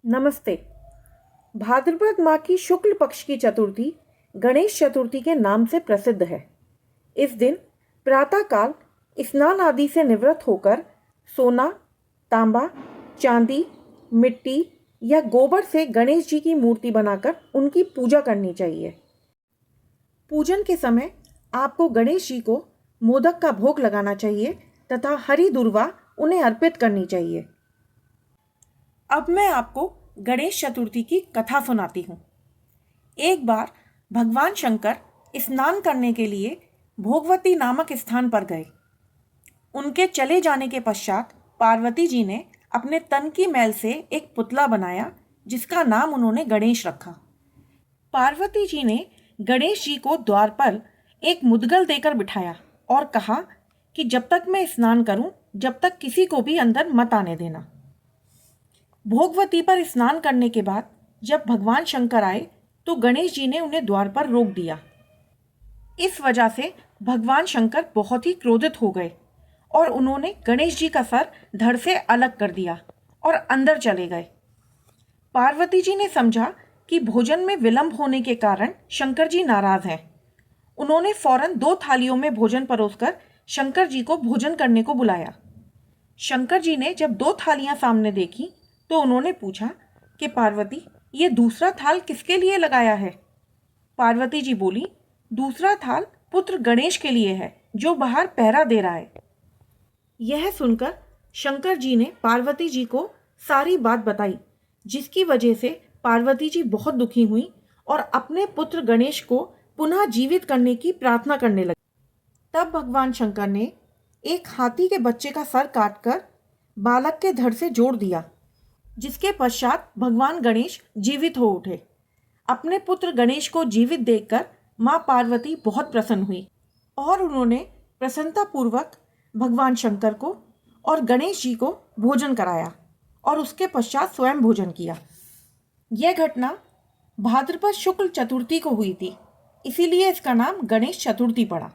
नमस्ते। भाद्रपद माह की शुक्ल पक्ष की चतुर्थी गणेश चतुर्थी के नाम से प्रसिद्ध है। इस दिन प्रातःकाल स्नान आदि से निवृत्त होकर सोना, तांबा, चांदी, मिट्टी या गोबर से गणेश जी की मूर्ति बनाकर उनकी पूजा करनी चाहिए। पूजन के समय आपको गणेश जी को मोदक का भोग लगाना चाहिए तथा हरी दुर्वा उन्हें अर्पित करनी चाहिए। अब मैं आपको गणेश चतुर्थी की कथा सुनाती हूँ। एक बार भगवान शंकर स्नान करने के लिए भोगवती नामक स्थान पर गए। उनके चले जाने के पश्चात पार्वती जी ने अपने तन की मैल से एक पुतला बनाया जिसका नाम उन्होंने गणेश रखा। पार्वती जी ने गणेश जी को द्वार पर एक मुद्गल देकर बिठाया और कहा कि जब तक मैं स्नान करूं, जब तक किसी को भी अंदर मत आने देना। भोगवती पर स्नान करने के बाद जब भगवान शंकर आए तो गणेश जी ने उन्हें द्वार पर रोक दिया। इस वजह से भगवान शंकर बहुत ही क्रोधित हो गए और उन्होंने गणेश जी का सर धड़ से अलग कर दिया और अंदर चले गए। पार्वती जी ने समझा कि भोजन में विलंब होने के कारण शंकर जी नाराज हैं। उन्होंने फौरन 2 थालियों में भोजन परोसकर शंकर जी को भोजन करने को बुलाया। शंकर जी ने जब 2 थालियां सामने देखी तो उन्होंने पूछा कि पार्वती, ये दूसरा थाल किसके लिए लगाया है? पार्वती जी बोली, दूसरा थाल पुत्र गणेश के लिए है जो बाहर पहरा दे रहा है। यह सुनकर शंकर जी ने पार्वती जी को सारी बात बताई, जिसकी वजह से पार्वती जी बहुत दुखी हुई और अपने पुत्र गणेश को पुनः जीवित करने की प्रार्थना करने लगी। तब भगवान शंकर ने एक हाथी के बच्चे का सर काटकर बालक के धड़ से जोड़ दिया, जिसके पश्चात भगवान गणेश जीवित हो उठे। अपने पुत्र गणेश को जीवित देखकर माँ पार्वती बहुत प्रसन्न हुई और उन्होंने प्रसन्नतापूर्वक भगवान शंकर को और गणेश जी को भोजन कराया और उसके पश्चात स्वयं भोजन किया। यह घटना भाद्रपद शुक्ल चतुर्थी को हुई थी, इसीलिए इसका नाम गणेश चतुर्थी पड़ा।